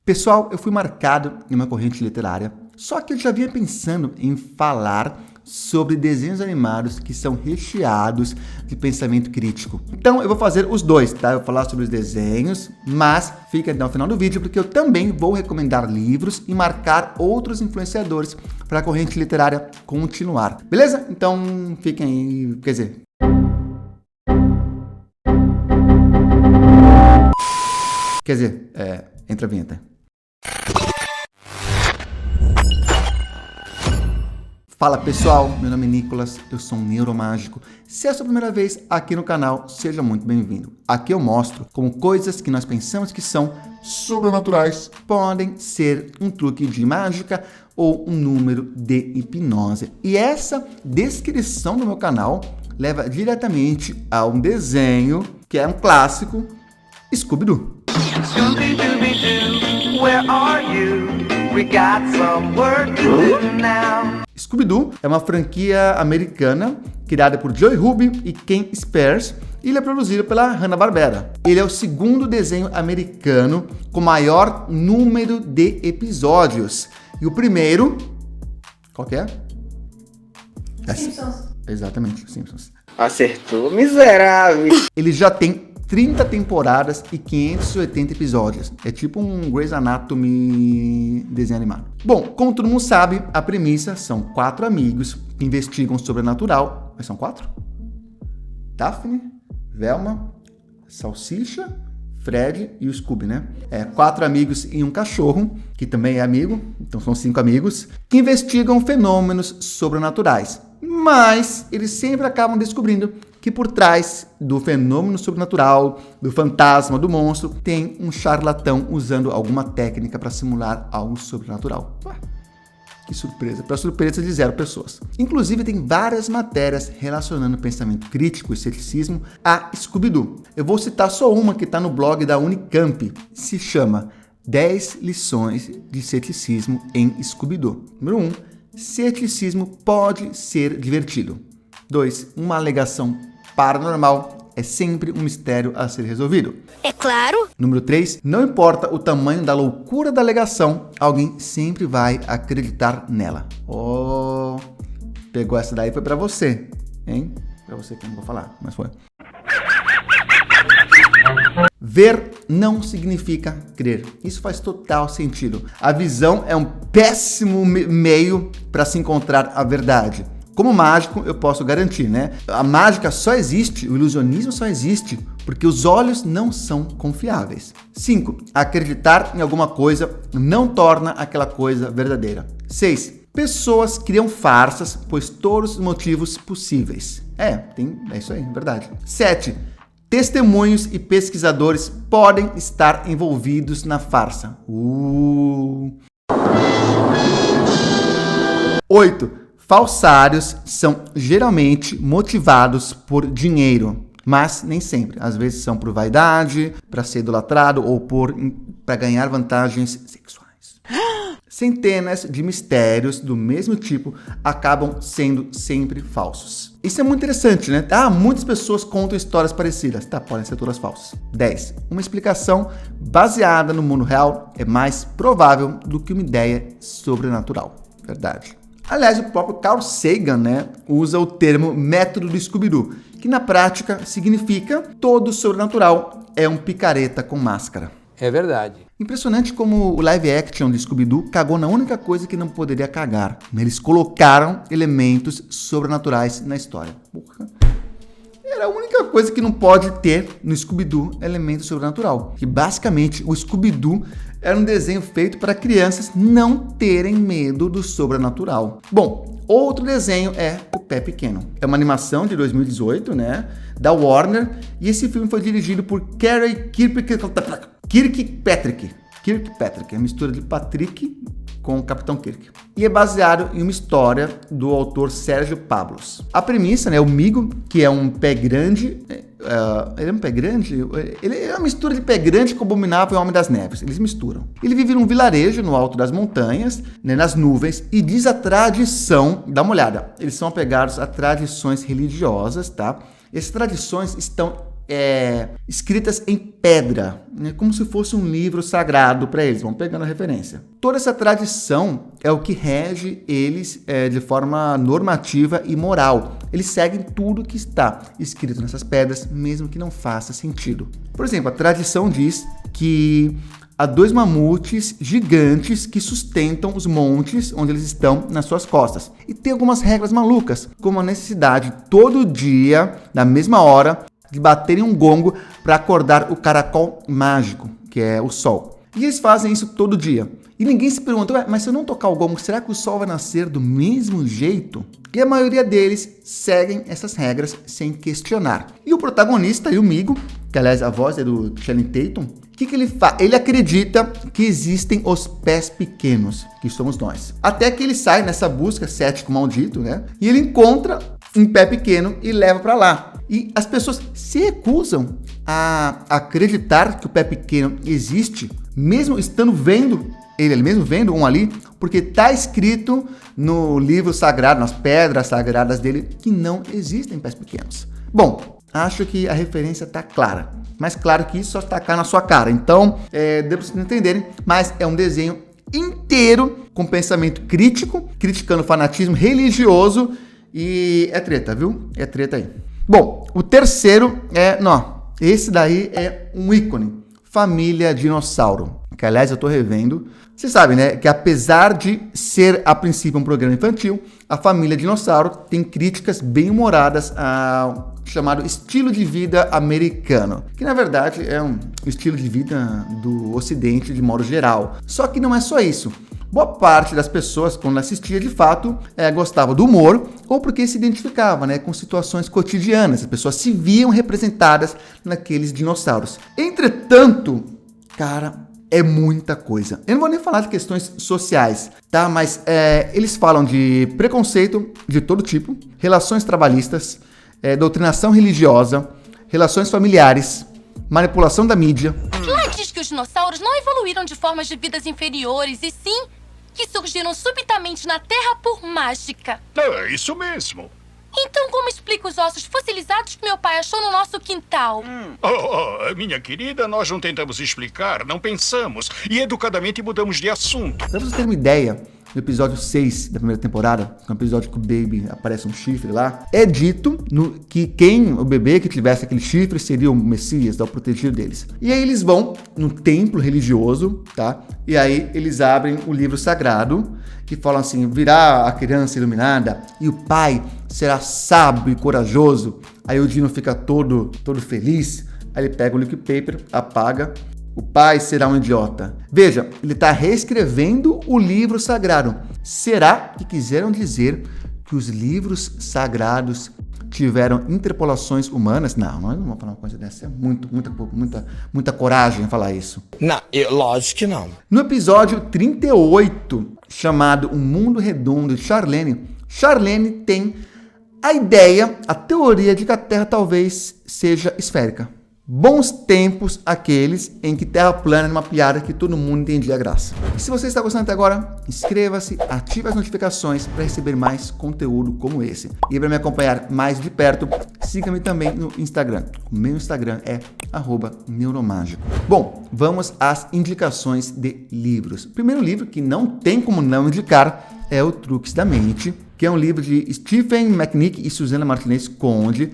Pessoal, eu fui marcado em uma corrente literária, só que eu já vinha pensando em falar sobre desenhos animados que são recheados de pensamento crítico. Então eu vou fazer os dois, tá? Eu vou falar sobre os desenhos, mas fica até o final do vídeo porque eu também vou recomendar livros e marcar outros influenciadores para a corrente literária continuar. Beleza? Então fiquem aí, quer dizer... entra a vinheta. Fala pessoal, meu nome é Nicolas, eu sou um neuromágico. Se é a sua primeira vez aqui no canal, seja muito bem-vindo. Aqui eu mostro como coisas que nós pensamos que são sobrenaturais podem ser um truque de mágica ou um número de hipnose. E essa descrição do meu canal leva diretamente a um desenho que é um clássico, Scooby-Doo. Scooby-Dooby-Doo, where are you? We got some work to do now. Scooby-Doo é uma franquia americana criada por Joey Ruby e Ken Spears e ele é produzido pela Hanna-Barbera. Ele é o segundo desenho americano com maior número de episódios. E o primeiro... Qual que é? Simpsons. Exatamente, Simpsons. Acertou, miserável. Ele já tem 30 temporadas e 580 episódios. É tipo um Grey's Anatomy desenho animado. Bom, como todo mundo sabe, a premissa são 4 amigos que investigam o sobrenatural. Mas são 4? Daphne, Velma, Salsicha, Fred e o Scooby, né? 4 amigos e um cachorro, que também é amigo, então são 5 amigos, que investigam fenômenos sobrenaturais. Mas eles sempre acabam descobrindo que por trás do fenômeno sobrenatural, do fantasma, do monstro, tem um charlatão usando alguma técnica para simular algo sobrenatural. Ué, que surpresa, para surpresa de 0 pessoas. Inclusive tem várias matérias relacionando pensamento crítico e ceticismo a Scooby-Doo. Eu vou citar só uma que está no blog da Unicamp, se chama 10 lições de ceticismo em Scooby-Doo. Número 1, ceticismo pode ser divertido. 2, uma alegação paranormal é sempre um mistério a ser resolvido. É claro. Número 3, não importa o tamanho da loucura da alegação, alguém sempre vai acreditar nela. Oh, pegou essa daí, foi pra você, hein? Pra você que eu não vou falar, mas foi. Ver não significa crer. Isso faz total sentido. A visão é um péssimo meio para se encontrar a verdade. Como mágico, eu posso garantir, né? A mágica só existe, o ilusionismo só existe porque os olhos não são confiáveis. 5. Acreditar em alguma coisa não torna aquela coisa verdadeira. 6. Pessoas criam farsas, pois todos os motivos possíveis. É isso aí, verdade. 7. Testemunhos e pesquisadores podem estar envolvidos na farsa. 8. Falsários são geralmente motivados por dinheiro, mas nem sempre. Às vezes são por vaidade, para ser idolatrado ou para ganhar vantagens sexuais. Centenas de mistérios do mesmo tipo acabam sendo sempre falsos. Isso é muito interessante, né? Muitas pessoas contam histórias parecidas. Podem ser todas falsas. 10. Uma explicação baseada no mundo real é mais provável do que uma ideia sobrenatural. Verdade. Aliás, o próprio Carl Sagan, né, usa o termo método do Scooby-Doo, que na prática significa todo sobrenatural é um picareta com máscara. É verdade. Impressionante como o live action de Scooby-Doo cagou na única coisa que não poderia cagar. Eles colocaram elementos sobrenaturais na história. Porra. Era a única coisa que não pode ter no Scooby-Doo, elemento sobrenatural. Que basicamente o Scooby-Doo era um desenho feito para crianças não terem medo do sobrenatural. Bom, outro desenho é O Pé Pequeno. É uma animação de 2018, né, da Warner, e esse filme foi dirigido por Carey Kirkpatrick, a mistura de Patrick com o Capitão Kirk. E é baseado em uma história do autor Sérgio Pablos. A premissa, né, o Migo, que é um pé grande... ele é um pé grande? Ele é uma mistura de pé grande com o Abominável e o Homem das Neves. Eles misturam. Ele vive num vilarejo no alto das montanhas, né, nas nuvens, e diz a tradição... Dá uma olhada. Eles são apegados a tradições religiosas, tá? Essas tradições estão escritas em pedra, né? Como se fosse um livro sagrado para eles. Vamos pegando a referência. Toda essa tradição é o que rege eles de forma normativa e moral. Eles seguem tudo que está escrito nessas pedras, mesmo que não faça sentido. Por exemplo, a tradição diz que há 2 mamutes gigantes que sustentam os montes onde eles estão nas suas costas. E tem algumas regras malucas, como a necessidade todo dia, na mesma hora, de baterem um gongo para acordar o caracol mágico, que é o sol. E eles fazem isso todo dia. E ninguém se pergunta, mas se eu não tocar o gongo, será que o sol vai nascer do mesmo jeito? E a maioria deles seguem essas regras sem questionar. E o protagonista, o Migo, que aliás a voz é do Channing Tatum, o que ele faz? Ele acredita que existem os pés pequenos, que somos nós. Até que ele sai nessa busca, cético maldito, né? E ele encontra um pé pequeno e leva para lá. E as pessoas se recusam a acreditar que o pé pequeno existe, mesmo estando vendo ele mesmo vendo um ali, porque está escrito no livro sagrado, nas pedras sagradas dele, que não existem pés pequenos. Bom, acho que a referência está clara, mas claro que isso só está cá na sua cara. Então, deu para vocês entenderem, mas é um desenho inteiro com pensamento crítico, criticando o fanatismo religioso e é treta, viu? É treta aí. Bom, o terceiro esse daí é um ícone, Família Dinossauro, que aliás eu tô revendo. Você sabe, né, que apesar de ser a princípio um programa infantil, a Família Dinossauro tem críticas bem humoradas ao chamado estilo de vida americano, que na verdade é um estilo de vida do Ocidente de modo geral. Só que não é só isso. Boa parte das pessoas, quando assistia de fato, gostava do humor ou porque se identificava, né, com situações cotidianas. As pessoas se viam representadas naqueles dinossauros. Entretanto, cara, é muita coisa. Eu não vou nem falar de questões sociais, tá? Mas eles falam de preconceito de todo tipo, relações trabalhistas, doutrinação religiosa, relações familiares, manipulação da mídia. Lá diz que os dinossauros não evoluíram de formas de vidas inferiores, e sim que surgiram subitamente na Terra por mágica. É isso mesmo. Então como explica os ossos fossilizados que meu pai achou no nosso quintal? Minha querida, nós não tentamos explicar, não pensamos. E educadamente mudamos de assunto. Pra vocês terem uma ideia, no episódio 6 da primeira temporada, no episódio que o Baby aparece um chifre lá, é dito que o bebê que tivesse aquele chifre seria o Messias, o protegido deles. E aí eles vão no templo religioso, tá? E aí eles abrem o livro sagrado e falam assim, virá a criança iluminada e o pai será sábio e corajoso. Aí o Dino fica todo feliz, aí ele pega o liquid paper, apaga. O pai será um idiota. Veja, ele está reescrevendo o livro sagrado. Será que quiseram dizer que os livros sagrados tiveram interpolações humanas? Não, nós não vamos falar uma coisa dessa. É muita coragem falar isso. Não, lógico que não. No episódio 38, chamado O Mundo Redondo de Charlene tem a ideia, a teoria de que a Terra talvez seja esférica. Bons tempos aqueles em que Terra plana era uma piada que todo mundo entendia a graça. E se você está gostando até agora, inscreva-se, ative as notificações para receber mais conteúdo como esse. E para me acompanhar mais de perto, siga-me também no Instagram. O meu Instagram é @neuromágico. Bom, vamos às indicações de livros. O primeiro livro que não tem como não indicar é o Truques da Mente, que é um livro de Stephen McNick e Susana Martinez Conde.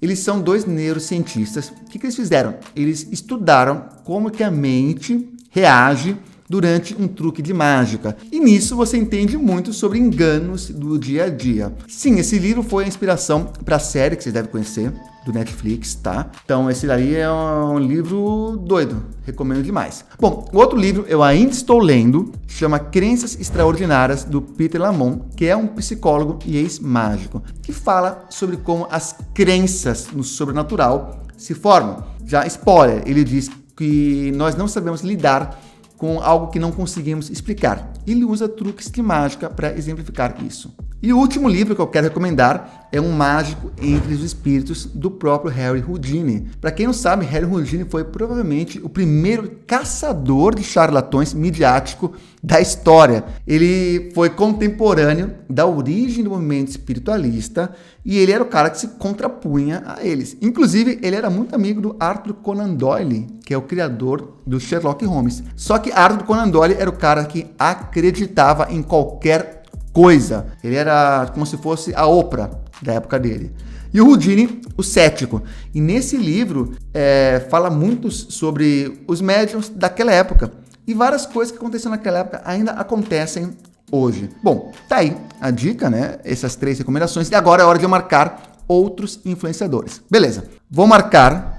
Eles são 2 neurocientistas. O que eles fizeram? Eles estudaram como que a mente reage durante um truque de mágica. E nisso você entende muito sobre enganos do dia a dia. Sim, esse livro foi a inspiração para a série que vocês devem conhecer, do Netflix, tá? Então esse daí é um livro doido, recomendo demais. Bom, o outro livro eu ainda estou lendo, chama Crenças Extraordinárias, do Peter Lamont, que é um psicólogo e ex-mágico, que fala sobre como as crenças no sobrenatural se formam. Já spoiler, ele diz que nós não sabemos lidar com algo que não conseguimos explicar. Ele usa truques de mágica para exemplificar isso. E o último livro que eu quero recomendar é Um Mágico Entre os Espíritos, do próprio Harry Houdini. Para quem não sabe, Harry Houdini foi provavelmente o primeiro caçador de charlatões midiático da história. Ele foi contemporâneo da origem do movimento espiritualista e ele era o cara que se contrapunha a eles. Inclusive, ele era muito amigo do Arthur Conan Doyle, que é o criador do Sherlock Holmes. Só que Arthur Conan Doyle era o cara que acreditava em qualquer coisa. Ele era como se fosse a Oprah da época dele. E o Houdini, o cético. E nesse livro fala muito sobre os médiuns daquela época. E várias coisas que aconteceram naquela época ainda acontecem hoje. Bom, tá aí a dica, né? Essas 3 recomendações. E agora é hora de eu marcar outros influenciadores. Beleza. Vou marcar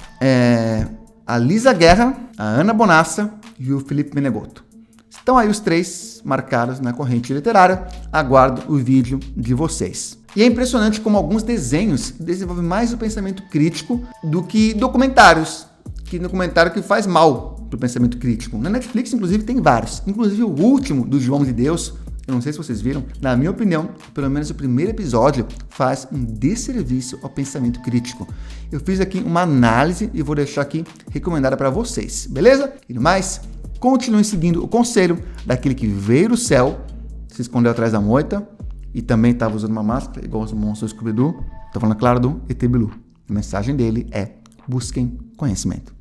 a Lisa Guerra, a Ana Bonassa e o Felipe Menegotto. Estão aí os 3 marcados na corrente literária. Aguardo o vídeo de vocês. E é impressionante como alguns desenhos desenvolvem mais o pensamento crítico do que documentários. Que documentário que faz mal pro pensamento crítico. Na Netflix, inclusive, tem vários. Inclusive o último, do João de Deus, eu não sei se vocês viram, na minha opinião, pelo menos o primeiro episódio faz um desserviço ao pensamento crítico. Eu fiz aqui uma análise e vou deixar aqui recomendada para vocês, beleza? E no mais, continuem seguindo o conselho daquele que veio do céu, se escondeu atrás da moita e também estava usando uma máscara, igual os monstros do Scooby-Doo. Tô falando, claro, do ET Bilu. A mensagem dele é: busquem conhecimento.